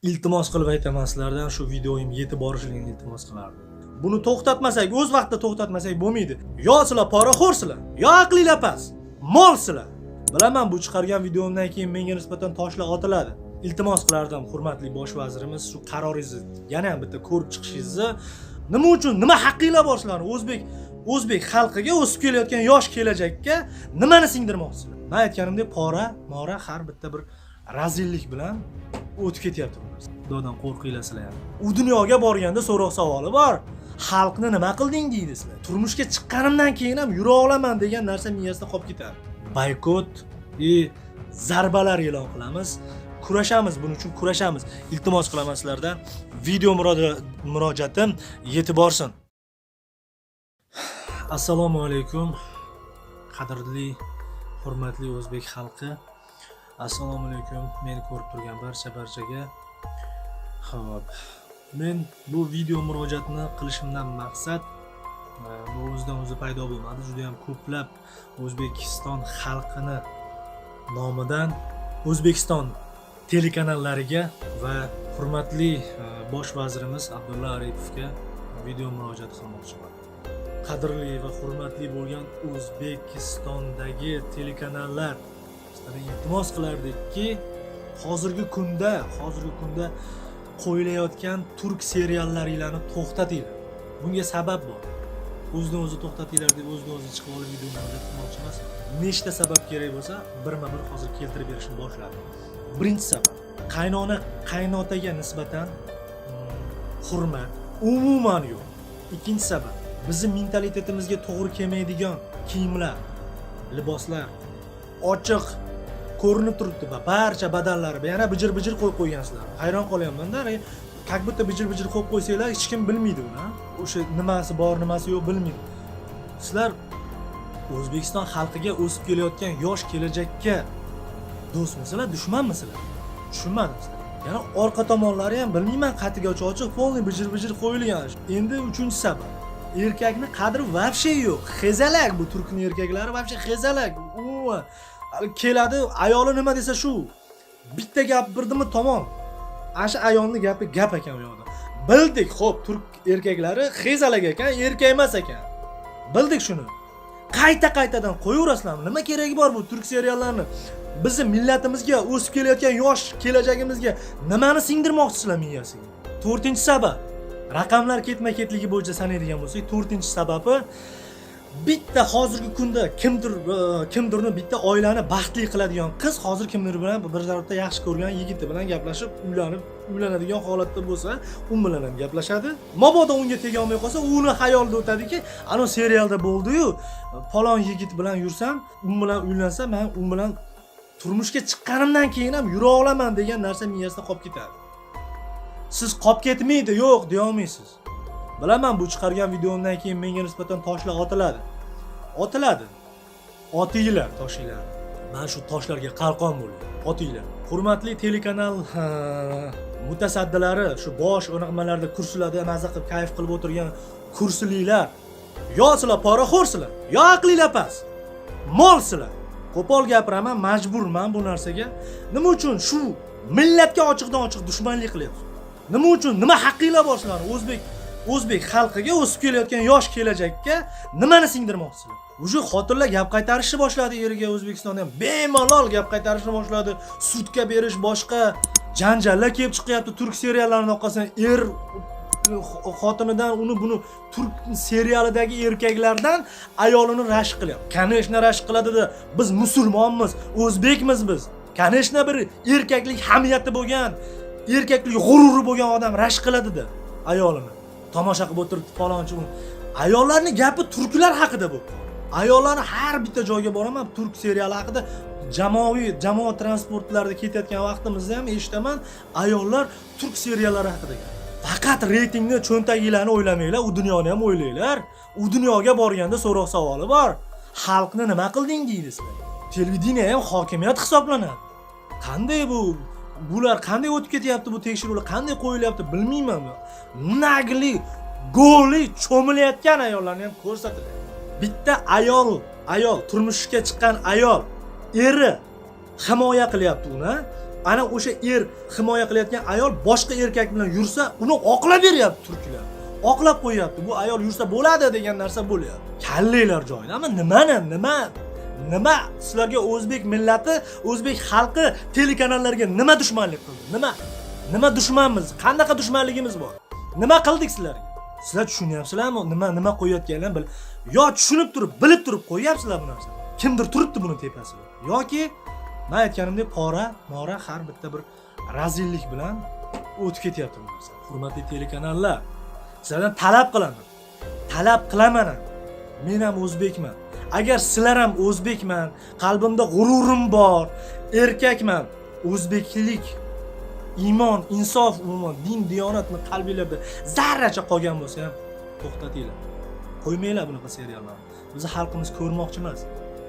iltimos qilib aytaman sizlardan shu videoyim yetib borishligini iltimos qilardim. Buni to'xtatmasak, o'z vaqtida to'xtatmasak bo'lmaydi. Yo sizlar poraxo'rsizlar, yo aqlinglar past, molsizlar. Bilaman, bu chiqargan videomdan keyin menga nisbatan toshlar otiladi. Iltimos qilardim, hurmatli bosh vazirimiz, shu qaroringizni yana ham bitta ko'rib chiqishingizni, nima uchun, nima haqqinglar bor sizlarning o'zbek xalqiga, o'sib kelayotgan yosh kelajakka nimani singdirmoqchisizlar? Men aytganimdek mora har bitta bir razillik bilan o'tib ketyapti bu narsa. Xudodan qo'rqinglar sizlar ham. U dunyoga borganda so'roq savoli bor. Xalqni nima qilding deydi sizlar. Turmushga chiqqanimdan keyin ham yura olaman degan narsa miyasida qolib ketadi. Boykot zarbalar e'lon qilamiz. Kurashamiz, buning uchun kurashamiz. Iltimos qilaman sizlardan, video murojaatim yetib borsin. Assalomu alaykum. Qadrli, hurmatli o'zbek xalqi. Assalomu alaykum. Meni ko'rib turgan barchaga. Xo'p. Men bu video murojaatni qilishimdan maqsad bu o'zidan o'zi paydo bo'lmadi. Juda ham ko'plab O'zbekiston xalqini nomidan O'zbekiston telekanallariga va hurmatli bosh vazirimiz Abdulla Aripovga video murojaat qilmoqchiman. Qadrli va hurmatli bo'lgan O'zbekistondagi telekanallar, sizlarga iltimos qilardikki, hozirgi kunda qo'yilayotgan turk seriallaringlarni to'xtatinglar. Bunga sabab bor. O'zidan o'zi to'xtatinglar deb o'zidan o'zi chiqib olib video murojaat qilmoqchi emas. Nechta sabab kerak bo'lsa, birma-bir hozir keltirib berishni boshladim. Birinchi sabab, qaynotaga nisbatan hurmat umuman yo'q. Ikkinchi sabab, bizning mentalitetimizga to'g'ri kelmaydigan kiyimlar, liboslar ochiq ko'rinib turibdi. Barcha badallari yana bijir-bijir qo'yib qo'ygansizlar. Hayron qolyapman-da. Как будто bijir-bijir qo'yib qo'ysanglar, hech kim bilmaydi uni. O'sha nimasi bor, nimasi yo'q bilmaydi. Sizlar O'zbekiston xalqiga o'sib kelayotgan yosh kelajakka do'stmisizlar, dushmanmisizlar? Tushunmadim sizlar. Yana orqa tomonlari ham bilmayman, qatiga ochiq polni bijir-bijir qo'yilgan. Endi uchinchi sabab. Erkakni qadri vobshe yo'q. Xezalak bu turkning erkaklari vobshe xezalak. Keladi, ayoli nima desa shu. Bitta gap birdimi tamom. Asha ayolning gapi gap ekan u yoqda. Bildik, xo'p, turk erkaklari xezalak ekan, erkak emas ekan. Bildik shuni. Qaytadan qo'yaverasizlarmi? Nima keragi bor bu turk seriallarni? Bizning millatimizga, o'sib kelayotgan yosh kelajagimizga nimani singdirmoqchisizlar miyasiga? 4-sabab. Raqamlar ketma-ketligi bo'yicha sanaydigan bo'lsak, 4-sababi bitta hozirgi kunda kimdirni bitta oilani baxtli qiladigan qiz hozir kimdir bilan bir tarafda yaxshi ko'rgan yigiti bilan gaplashib, uylanadigan holatda bo'lsa, u bilan ham gaplashadi. Mabodo unga tega olmay qolsa, uni xayolida o'tadiki, ana serialda bo'ldi-yu, falon yigit bilan yursam, u bilan uylansam, men u bilan turmushga chiqqanimdan keyin ham yura olaman degan narsa miyasida qolib ketadi. Siz qolib ketmaydi, yo'q deya olmaysiz. Bilaman, bu chiqargan videomdan keyin menga nisbatan toshlar otiladi. Otinglar toshinglar. Men shu toshlarga qalqon bo'ling. Otinglar. Hurmatli telekanal mutasaddilari, shu bosh o'rnamalarda kursilarda maza qilib kayf qilib o'tirgan kursililar. Yo sizlar poraxo'rsizlar, yo aqlinglar past. Molsizlar. Qo'pol gapiraman, majburman bu narsaga. Nima uchun shu millatga ochiqdan-ochiq dushmanlik qilyapsiz? Nima uchun? Nima haqqinglar bor sizlarning o'zbek xalqiga, o'sib kelayotgan yosh kelajakka nimani singdirmoqchisizlar? Uje xotinlar gap qaytarishni boshladi, eriga O'zbekistonda ham bemalol gap qaytarishni boshladi. Sudga berish, boshqa janjallar kelib chiqyapti turk seriallarining orqasidan. Xotinidan buni turk serialidagi erkaklardan ayolini rashk qilyapti. Kaneshna rashk qiladi-da, biz musulmonmiz, o'zbekmiz biz. Kaneshna bir erkaklik hamiyati bo'lgan, erkaklik g'ururi bo'lgan odam rashk qiladi-da ayolini. Tomosha qilib o'tiribdi falonchi. Ayollarning gapi turklar haqida bu. Ayollarni har bitta joyga boraman, turk seriali haqida jamoat transportlarida ketayotgan vaqtimizda ham eshitaman, ayollar turk seriallari haqida gap. Faqat reytingni, cho'ntaginglarni o'ylamanglar, u dunyoni ham o'ylaylar. U dunyoga borganda so'roq savoli bor. Xalqni nima qilding deydi sizlar. Televideniya ham hokimiyat hisoblanadi. Qanday bular qanday o'tib ketyapti, bu tekshiruvlar qanday qo'yilyapti bilmayman. Nagli, go'li cho'milayotgan ayollarni ham ko'rsatiladi. Bitta ayol turmushga chiqqan ayol eri himoya qilyapti uni. ana o'sha er himoya qilayotgan ayol boshqa erkak bilan yursa, uni oqlab beryapti turklar. Oqlab qo'yapti. Bu ayol yursa bo'ladi degan narsa bo'lyapti. Kallanglar joyida. Ammo nima sizlarga o'zbek millati, o'zbek xalqi telekanallarga nima dushmanlik qildi? Nima dushmanmiz? Qanaqa dushmanligimiz bor? Nima qildik sizlarga? Sizlar tushunyapsizlarmi? Nima qo'yayotganlarni yo tushunib turib, bilib turib qo'yyapsizlar bu narsani. Kimdir turibdi buni tepasida. Yoki men aytganimdek mora har bitta bir razillik bilan o'tib ketyapti bu narsa. Hurmatli telekanallar, sizlardan talab qilaman. Men ham o'zbekman. Agar sizlar ham o'zbekman, qalbimda g'ururim bor, erkakman, o'zbeklik, iymon, insof, umuman din, diyonatni qalbingizda zarracha qolgan bo'lsa ham to'xtatinglar. Qo'ymanglar bunaqa seriallarni. Bizni xalqimiz ko'rmoqchi emas.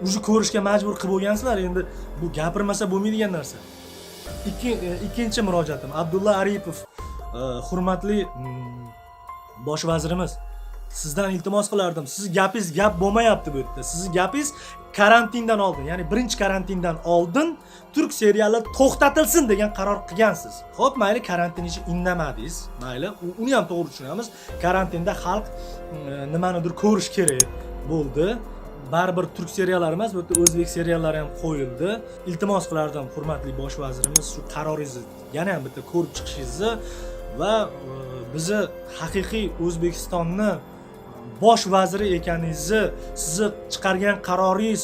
O'zi ko'rishga majbur qilib bo'lgansizlar, endi bu gapirmasa bo'lmaydigan narsa. Ikkinchi murojaatim Abdulla Aripov, hurmatli bosh vazirimiz, sizdan iltimos qilardim. Siz gapingiz gap bo'lmayapti bu yerda. Sizning gapingiz karantindan oldin, ya'ni birinchi karantindan oldin turk seriallari to'xtatilsin degan qaror qilgansiz. Xo'p, mayli karantin ichi indamadingiz. Mayli, uni ham to'g'ri tushunamiz. Karantinda xalq nimanidir ko'rish kerak bo'ldi. Baribir turk seriallari emas, bu yerda o'zbek seriallari ham qo'yildi. Iltimos qilardim hurmatli bosh vazirimiz, shu qaroringizni yana ham bitta ko'rib chiqishingizni va bizni haqiqiy O'zbekistonni bosh vaziri ekaningizni, sizni chiqargan qaroringiz,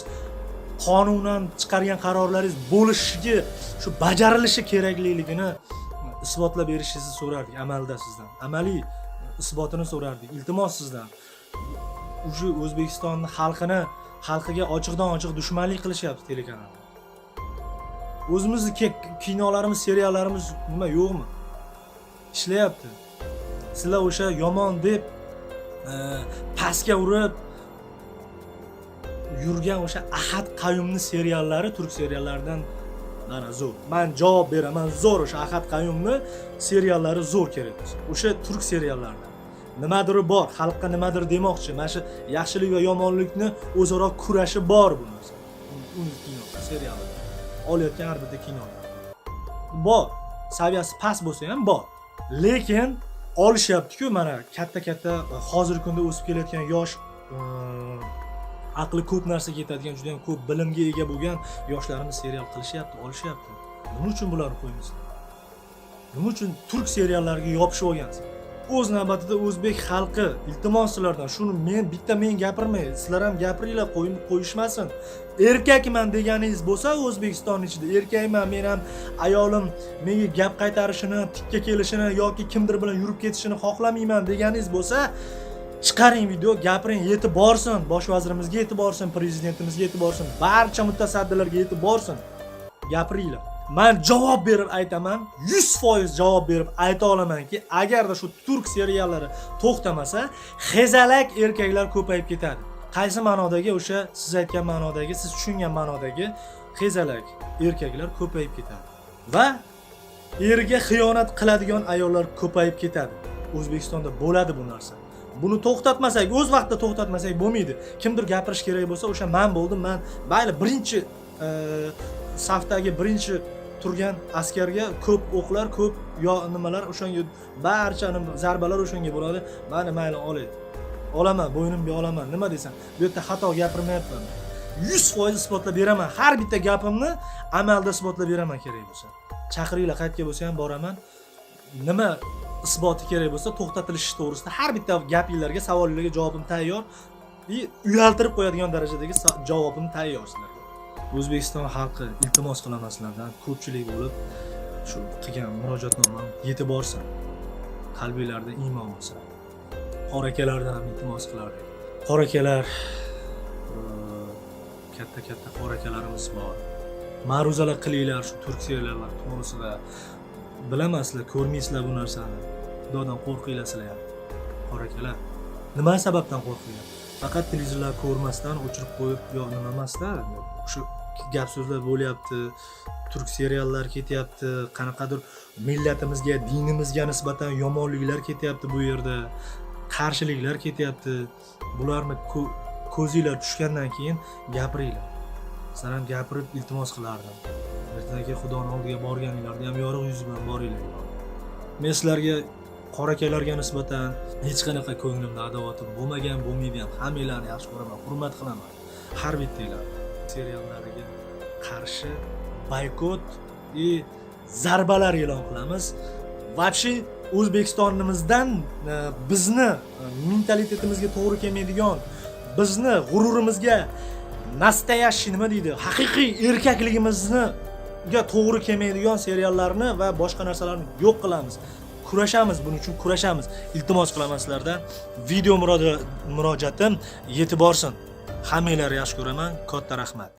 qonunan chiqargan qarorlaringiz bo'lishiga, shu bajarilishi kerakligini isbotlab berishingizni so'rardik amalda sizdan. Amaliy isbotini so'rardik. Iltimos sizdan. O'sha O'zbekistonning xalqiga ochiqdan ochiq dushmanlik qilishyapti telekanallar. O'zimizning kinolarimiz, seriallarimiz nima yo'qmi? Ishlayapti. Sizlar o'sha yomon deb pastga urib yurgan o'sha Ahad Qayumni seriallari turk seriallaridan mana zo'r. Men javob beraman, zo'r o'sha Ahad Qayumni seriallari zo'r kerak. O'sha turk seriallaridan nimadir bor, xalqqa nimadir demoqchi. Mana shu yaxshilik va yomonlikni o'zaro kurashi bor bu narsa. Uni kino, seriallar. Olayotgan har bitta kinolar. Bor, saviyasi past bo'lsa ham bor. Lekin olishyapti-ku, mana katta hozirgi kunda o'sib kelayotgan yosh aqli ko'p narsa yetadigan, juda ham ko'p bilimga ega bo'lgan yoshlarimiz serial qilishyapti, olishyapti. Nima uchun bularni qo'ymaysiz? Nima uchun turk seriallariga yopishib olgansiz? O'z navbatida o'zbek xalqi, iltimos sizlardan shuni men gapirmay, sizlar ham gapiringlar, qo'yishmasin. Erkakman deganingiz bo'lsa, O'zbekiston ichida erkakman, men ham ayolim menga gap qaytarishini, tikka kelishini yoki kimdir bilan yurib ketishini xohlamayman deganingiz bo'lsa, chiqaring video, gapiring, yetib borsin, bosh vazirimizga yetib borsin, prezidentimizga yetib borsin, barcha mutasaddilarga yetib borsin. Gapiringlar. Men javob berib aytaman, 100% javob berib ayta olamanki, agarda shu turk seriallari to'xtamasa, xezalak erkaklar ko'payib ketadi. Qaysi ma'nodagi, o'sha siz aytgan ma'nodagi, siz tushungan ma'nodagi xezalak erkaklar ko'payib ketadi va eriga xiyonat qiladigan ayollar ko'payib ketadi. O'zbekistonda bo'ladi bu narsa. Buni to'xtatmasak, o'z vaqtida to'xtatmasak bo'lmaydi. Kimdir gapirish kerak bo'lsa, o'sha men bo'ldim, men mayli birinchi safdagi birinchi turgan askarga ko'p o'qlar, ko'p nimalar o'shanga barcha zarbalar o'shanga bo'ladi. Meni mayli olaman, bo'ynimga olaman. Nima desam, bu yerda xato gapirmayapman. 100% isbotlab beraman. Har bitta gapimni amalda isbotlab beraman kerak bo'lsa. Chaqiringlar, qayerga bo'lsa ham boraman. Nima isboti kerak bo'lsa, to'xtatilishi to'g'risida har bitta gapingizlarga, savollarga javobim tayyor. Uyaltirib qo'yadigan darajadagi javobim tayyor sizlarga. O'zbekiston xalqi, iltimos qilaman sizlardan, ko'pchilik bo'lib shu qilgan murojaatnomam yetib borsin. Qalbingizlarda iymon bo'lsin. Qora akalardan ham iltimos qilardik. Qora akalar, katta qora akalarimiz bor. Ma'ruzalar qilinglar shu turk seriallari to'g'risida. Bilamasizlar, ko'rmaysizlar bu narsani. Xudodan qo'rqinglar sizlar ham. Qora akalar, nima sababdan qo'rqinglar? Faqat televizorlar ko'rmasdan o'chirib qo'yib yo nima emasda, shu gap so'zlar bo'lyapti, turk seriallar ketyapti, qanaqadir millatimizga, dinimizga nisbatan yomonliklar ketyapti bu yerda, qarshiliklar ketyapti. Bularni ko'zinglar tushgandan keyin gapiringlar. Sizlar ham gapirib iltimos qilardim. aka xudoni oldiga borganinglarda ham yorug' yuz bilan boringlar. Men sizlarga qora akalarga nisbatan hech qanaqa ko'nglimda adovatim bo'lmagan, bo'lmaydi ham. Hammanglarni yaxshi ko'raman, hurmat qilaman. Har bittanglar seriallariga qarshi boykot va zarbalar e'lon qilamiz. Вообще O'zbekistonimizdan bizni mentalitetimizga to'g'ri kelmaydigan, bizni g'ururimizga nastoyashi nima deydi, haqiqiy erkakligimizga to'g'ri kelmaydigan seriallarni va boshqa narsalarni yo'q qilamiz. Kurashamiz, buning uchun kurashamiz. Iltimos qilaman sizlardan. Video murojaatim yetib borsin. Hammanglarni yaxshi ko'raman. Katta rahmat.